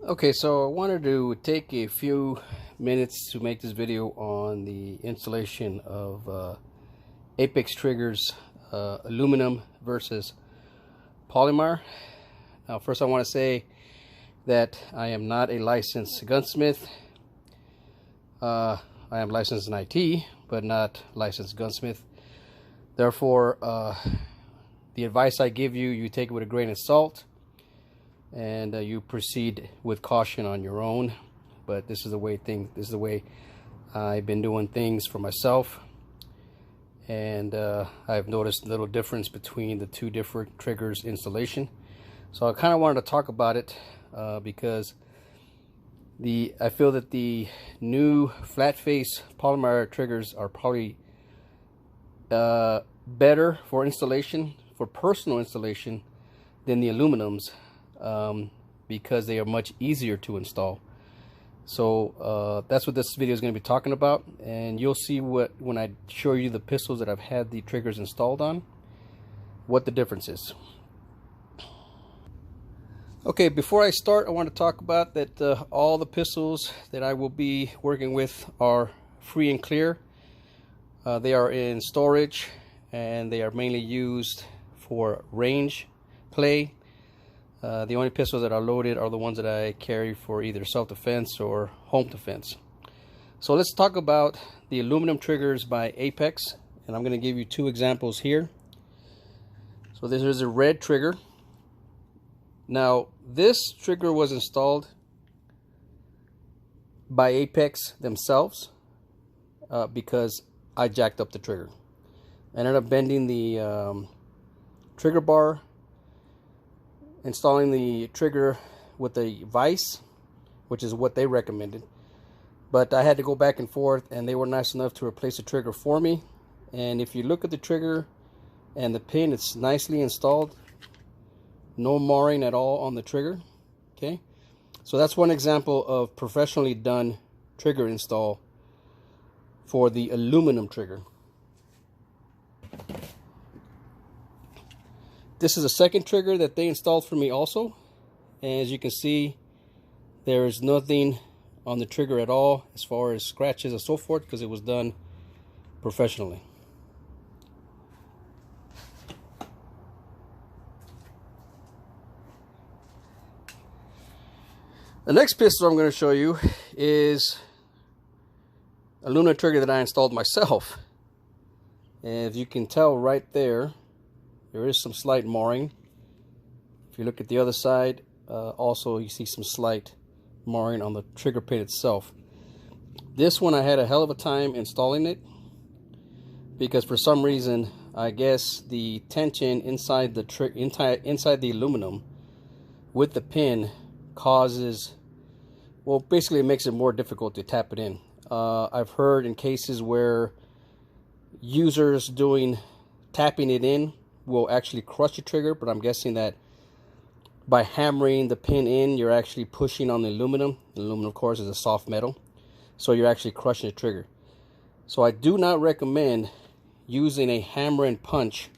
Okay, so I wanted to take a few minutes to make this video on the installation of Apex triggers, aluminum versus polymer. Now, first I want to say that I am not a licensed gunsmith. I am licensed in IT, but not licensed gunsmith. Therefore, the advice I give you, you take it with a grain of salt, and you proceed with caution on your own. But this is the way I've been doing things for myself, and I've noticed a little difference between the two different triggers installation. So I kind of wanted to talk about it because I feel that the new flat face polymer triggers are probably better for installation, for personal installation, than the aluminums, because they are much easier to install. So that's what this video is going to be talking about, and you'll see when I show you the pistols that I've had the triggers installed on, what the difference is. Okay, before I start, I want to talk about that all the pistols that I will be working with are free and clear. They are in storage, and they are mainly used for range play. The only pistols that are loaded are the ones that I carry for either self-defense or home defense. So let's talk about the aluminum triggers by Apex, and I'm going to give you two examples here. So this is a red trigger. Now, this trigger was installed by Apex themselves because I jacked up the trigger. I ended up bending the trigger bar, installing the trigger with a vise, which is what they recommended. But I had to go back and forth, and they were nice enough to replace the trigger for me. And if you look at the trigger and the pin, it's nicely installed. No marring at all on the trigger. Okay, so that's one example of professionally done trigger install for the aluminum trigger. This is a second trigger that they installed for me also, and as you can see, there is nothing on the trigger at all as far as scratches and so forth, because it was done professionally. The next pistol I'm going to show you is a aluminum trigger that I installed myself. And if you can tell right there, there is some slight marring. If you look at the other side, also you see some slight marring on the trigger pin itself. This one I had a hell of a time installing it, because for some reason, I guess the tension inside the aluminum with the pin causes, well, basically it makes it more difficult to tap it in. I've heard in cases where users tapping it in will actually crush the trigger, but I'm guessing that by hammering the pin in, you're actually pushing on the aluminum. The aluminum, of course, is a soft metal, so you're actually crushing the trigger. So I do not recommend using a hammer and punch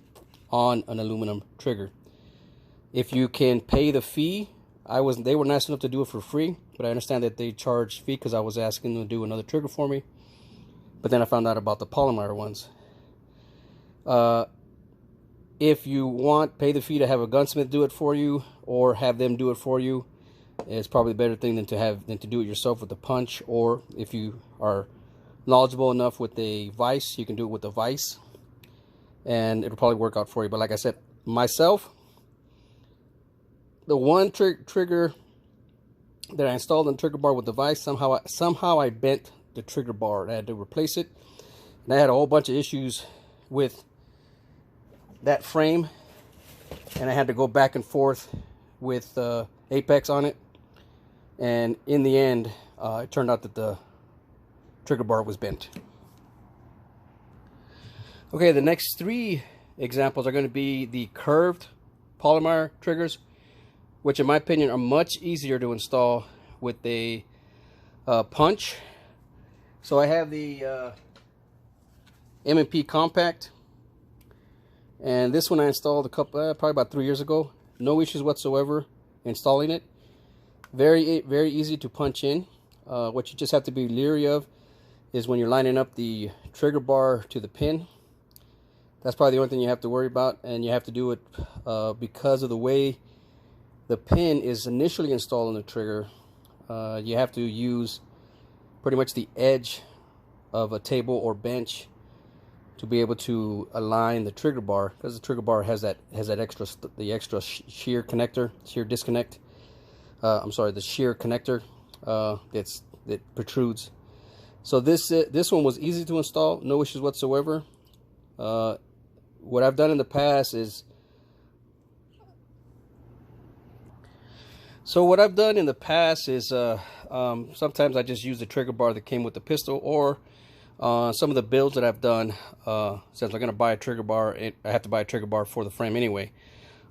on an aluminum trigger. If you can pay the fee, they were nice enough to do it for free, but I understand that they charge fee because I was asking them to do another trigger for me. But then I found out about the polymer ones. If you want, pay the fee to have a gunsmith do it for you, or have them do it for you. It's probably a better thing than to do it yourself with a punch. Or if you are knowledgeable enough with a vise, you can do it with a vise, and it'll probably work out for you. But like I said, myself, the one trigger that I installed on the trigger bar with the vise, somehow I bent the trigger bar. I had to replace it, and I had a whole bunch of issues with that frame, and I had to go back and forth with Apex on it, and in the end it turned out that the trigger bar was bent. Okay, the next three examples are going to be the curved polymer triggers, which in my opinion are much easier to install with a punch. So I have the M&P compact, and this one I installed probably about 3 years ago. No issues whatsoever installing it. Very easy to punch in. What you just have to be leery of is when you're lining up the trigger bar to the pin. That's probably the only thing you have to worry about, and you have to do it because of the way the pin is initially installed on the trigger. You have to use pretty much the edge of a table or bench to be able to align the trigger bar, because the trigger bar has that extra shear disconnect. I'm sorry, the shear connector that protrudes. So this one was easy to install, no issues whatsoever. What I've done in the past is sometimes I just use the trigger bar that came with the pistol, or some of the builds that I've done, since I'm going to buy a trigger bar, I have to buy a trigger bar for the frame anyway.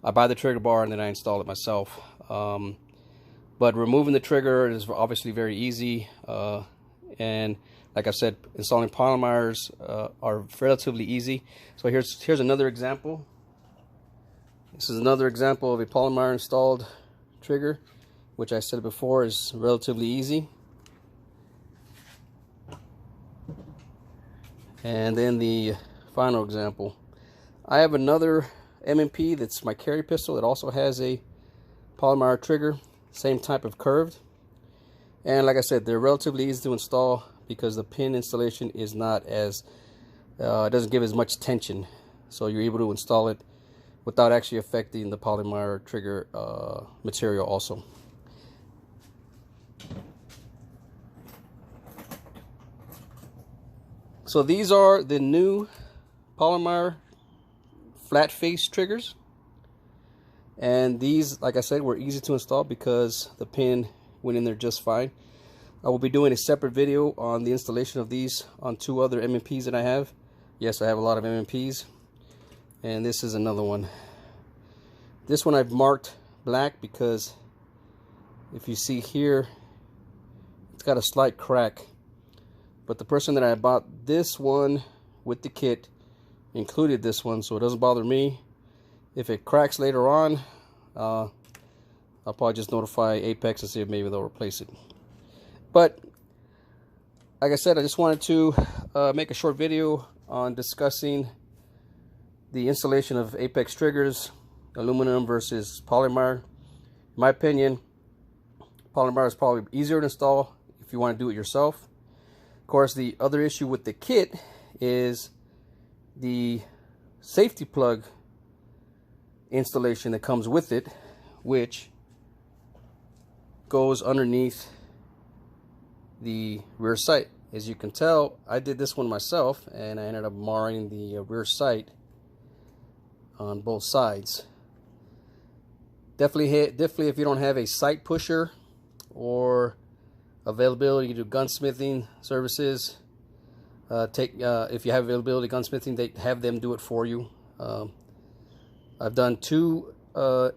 I buy the trigger bar and then I install it myself. But removing the trigger is obviously very easy. And like I said, installing polymers are relatively easy. So here's another example. This is another example of a polymer installed trigger, which I said before is relatively easy. And then the final example, I have another M&P that's my carry pistol. It also has a polymer trigger, same type of curved. And like I said, they're relatively easy to install because the pin installation is not as, it doesn't give as much tension. So you're able to install it without actually affecting the polymer trigger material also. So these are the new polymer flat face triggers, and these, like I said, were easy to install because the pin went in there just fine. I will be doing a separate video on the installation of these on two other M&Ps that I have. Yes, I have a lot of M&Ps, and this is another one. This one I've marked black because if you see here, it's got a slight crack. But the person that I bought this one with the kit included this one, so it doesn't bother me. If it cracks later on, I'll probably just notify Apex and see if maybe they'll replace it. But like I said, I just wanted to make a short video on discussing the installation of Apex triggers, aluminum versus polymer. In my opinion, polymer is probably easier to install if you want to do it yourself. Of course, the other issue with the kit is the safety plug installation that comes with it, which goes underneath the rear sight. As you can tell, I did this one myself and I ended up marring the rear sight on both sides. Definitely if you don't have a sight pusher or availability to do gunsmithing services, if you have availability to gunsmithing, they have them do it for you. I've done two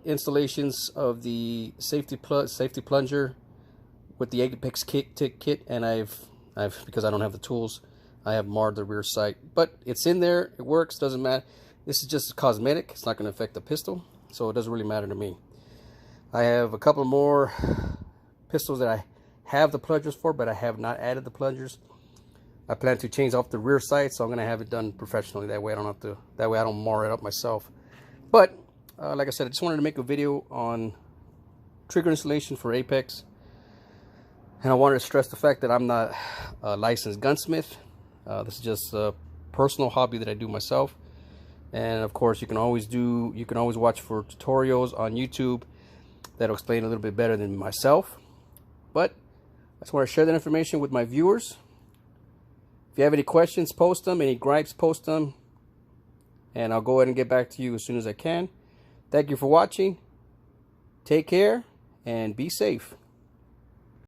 installations of the safety plunger with the Apex kit, and I've because I don't have the tools, I have marred the rear sight. But it's in there, it works, doesn't matter. This is just cosmetic, it's not going to affect the pistol, so it doesn't really matter to me. I have a couple more pistols that I have the plungers for, but I have not added the plungers. I plan to change off the rear sight, so I'm going to have it done professionally. That way I don't have to. That way I don't mar it up myself. But like I said, I just wanted to make a video on trigger installation for Apex, and I wanted to stress the fact that I'm not a licensed gunsmith. This is just a personal hobby that I do myself. And of course, you can always watch for tutorials on YouTube that'll explain a little bit better than myself. But I just want to share that information with my viewers. If you have any questions, post them. Any gripes, post them. And I'll go ahead and get back to you as soon as I can. Thank you for watching. Take care and be safe.